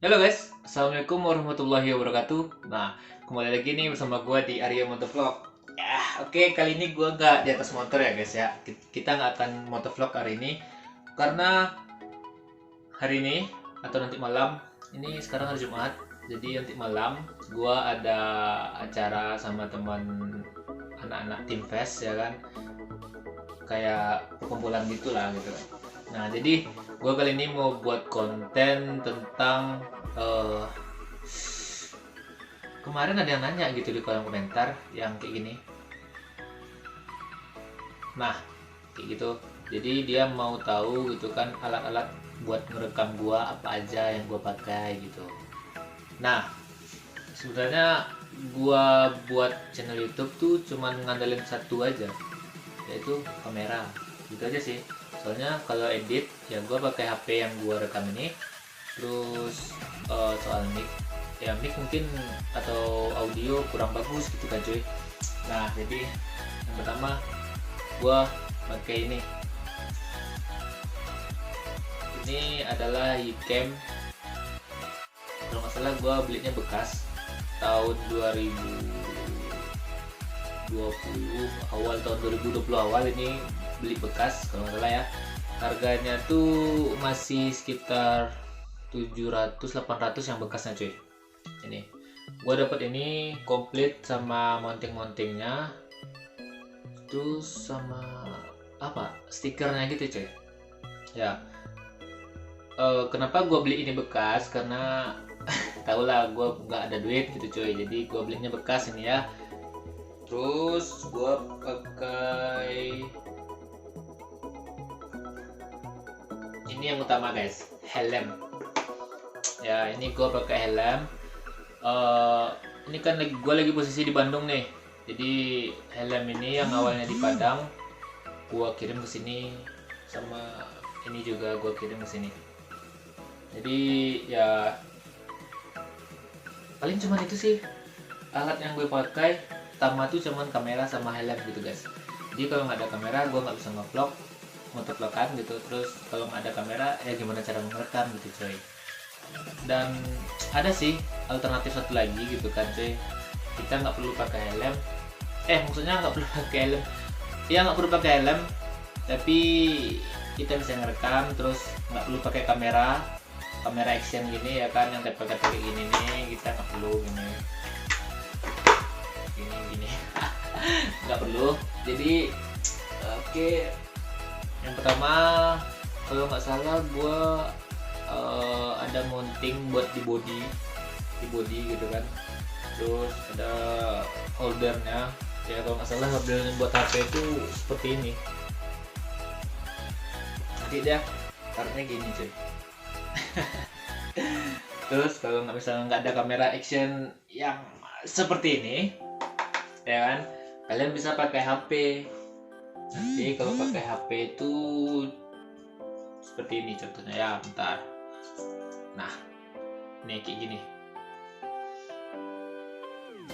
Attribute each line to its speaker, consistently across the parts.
Speaker 1: Halo guys, Assalamualaikum warahmatullahi wabarakatuh. Nah, kembali lagi nih bersama gue di Arya Motovlog. Oke, kali ini gue nggak di atas motor ya guys ya. Kita nggak akan motovlog hari ini karena hari ini atau nanti malam, ini sekarang hari Jumat. Jadi nanti malam gue ada acara sama teman anak-anak tim fest ya kan, kayak perkumpulan gitulah gitu. Nah, jadi gue kali ini mau buat konten tentang eh, kemarin ada yang nanya gitu di kolom komentar yang kayak gini. Nah, kayak gitu. Jadi dia mau tahu gitu kan alat-alat buat ngerekam gua apa aja yang gua pakai gitu. Nah, sebenarnya gua buat channel YouTube tuh cuman ngandelin satu aja, yaitu kamera. Gitu aja sih. Soalnya kalau edit ya gua pakai HP yang gua rekam ini. Terus soal mic, ya mic mungkin atau audio kurang bagus gitu kan cuy. Nah, jadi yang pertama gua pakai ini adalah Yicam. Kalau nggak salah gua belinya bekas tahun 2020 awal, tahun 2020 awal ini beli bekas kalau nggak salah ya. Harganya tuh masih sekitar 700-800 yang bekasnya cuy. Ini gua dapat ini komplit sama mounting-mountingnya, terus sama apa stikernya gitu cuy ya. Kenapa gue beli ini bekas karena tau lah gue nggak ada duit gitu cuy, jadi gue belinya bekas ini ya. Terus gue pakai ini yang utama guys, helm ya. Ini gue pakai helm. Eh, ini kan gue lagi posisi di Bandung nih, jadi helm ini yang awalnya di Padang gue kirim ke sini, sama ini juga gue kirim ke sini. Jadi ya paling cuman itu sih alat yang gue pakai. Pertama tuh cuman kamera sama helm gitu guys. Jadi kalau nggak ada kamera gue nggak bisa ngevlog, motovlogan gitu. Terus kalau nggak ada kamera ya gimana cara merekam gitu coy. Dan ada sih alternatif satu lagi gitu kan coy, kita nggak perlu pakai helm. Maksudnya nggak perlu pakai helm, ya nggak perlu pakai helm, tapi kita bisa ngerekam. Terus nggak perlu pakai kamera, kamera action gini ya kan, yang tempel-tempel gini nih, kita nggak perlu gini gini gini. Nggak perlu. Jadi oke, yang pertama kalau nggak salah gue ada mounting buat di body gitu kan. Terus ada holdernya ya, kalau nggak salah holdernya buat HP itu seperti ini. Nanti dia taruhnya gini cuy. Terus kalau nggak, misalnya nggak ada kamera action yang seperti ini ya kan, kalian bisa pakai HP. Nanti kalau pakai HP itu seperti ini contohnya ya, bentar. Nah, ini kayak gini.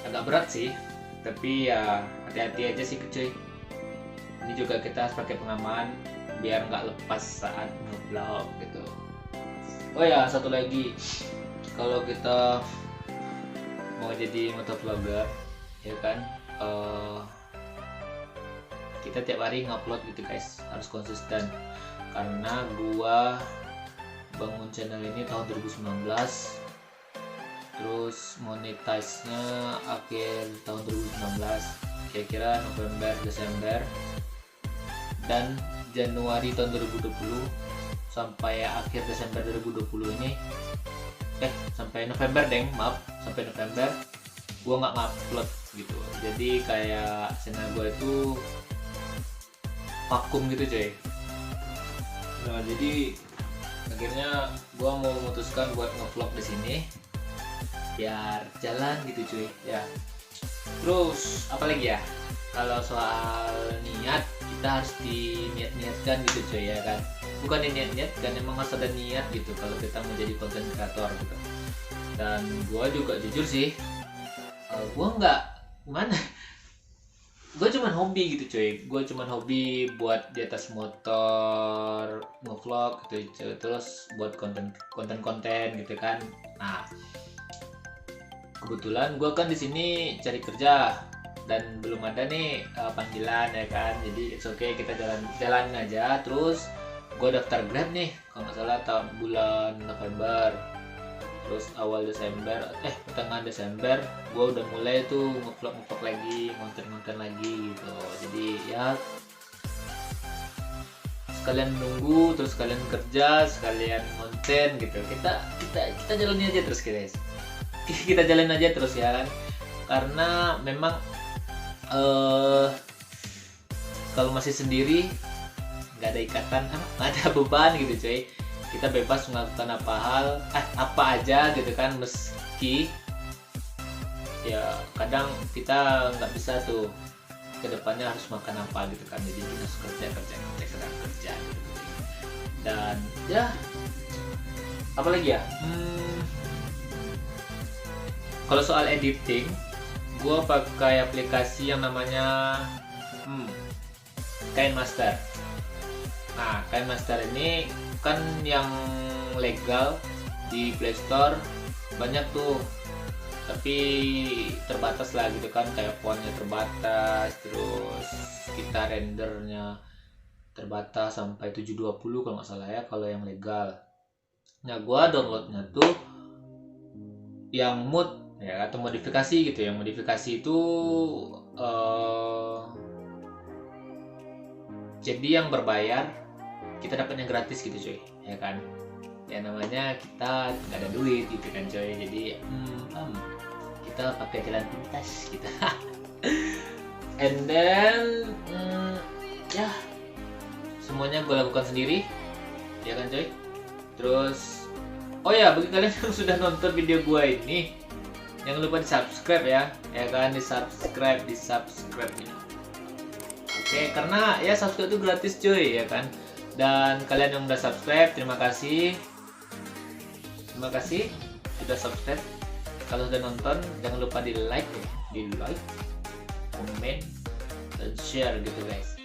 Speaker 1: Agak berat sih, tapi ya hati-hati aja sih cuy. Ini juga kita harus pakai pengaman biar nggak lepas saat nge-vlog gitu. Oh ya, satu lagi, kalau kita mau jadi motovlogger ya kan, kita tiap hari ngupload gitu guys, harus konsisten. Karena gua bangun channel ini tahun 2019, terus monetize-nya akhir tahun 2019, kira-kira November Desember, dan Januari tahun 2020 sampai akhir Desember 2020 ini, sampai November deng, maaf, sampai November gua nggak ngupload gitu. Jadi kayak channel gua itu vakum gitu coy. Nah, jadi akhirnya gua mau memutuskan buat ngevlog di sini biar jalan gitu cuy ya. Terus apalagi ya, kalau soal niat, kita harus diniat-niatkan gitu cuy ya kan. Bukan niat-niat kan, emang harus ada niat gitu kalau kita mau jadi konten kreator gitu. Dan gua juga jujur sih, gua nggak gimana, gue cuman hobi gitu cuy. Gue cuman hobi buat di atas motor ngevlog gitu, terus buat konten konten gitu kan. Nah, kebetulan gue kan di sini cari kerja dan belum ada nih panggilan ya kan, jadi it's okay, kita jalan aja. Terus gue daftar Grab nih kalau nggak salah tahun bulan November, terus awal Desember tengah Desember gue udah mulai tuh ngevlog lagi, konten lagi gitu. Jadi ya sekalian nunggu, terus sekalian kerja, sekalian konten gitu. Kita jalani aja terus guys. Kita jalan aja terus ya kan, karena memang kalau masih sendiri nggak ada ikatan, nggak ada beban gitu cuy. Kita bebas melakukan apa aja gitu kan, meski ya kadang kita nggak bisa tuh kedepannya harus makan apa gitu kan, jadi kita harus kerja gitu. Dan ya apalagi ya, kalau soal editing gue pakai aplikasi yang namanya KineMaster. Nah, KineMaster ini kan yang legal di Play Store banyak tuh, tapi terbatas lah gitu kan, kayak fontnya terbatas, terus kita rendernya terbatas sampai 720 kalau nggak salah ya kalau yang legal. Nah, gua downloadnya tuh yang mood ya atau modifikasi gitu. Yang modifikasi itu jadi yang berbayar kita dapatnya gratis gitu coy, ya kan. Ya namanya kita nggak ada duit gitu kan coy, jadi kita pakai jalan pintas gitu. And then ya semuanya gue lakukan sendiri, ya kan coy. Terus oh ya, bagi kalian yang sudah nonton video gue ini, jangan lupa di subscribe ya kan, di subscribe ya. Oke, karena ya subscribe itu gratis cuy, ya kan. Dan kalian yang udah subscribe, terima kasih sudah subscribe. Kalau sudah nonton, jangan lupa di like, komen, dan share gitu guys.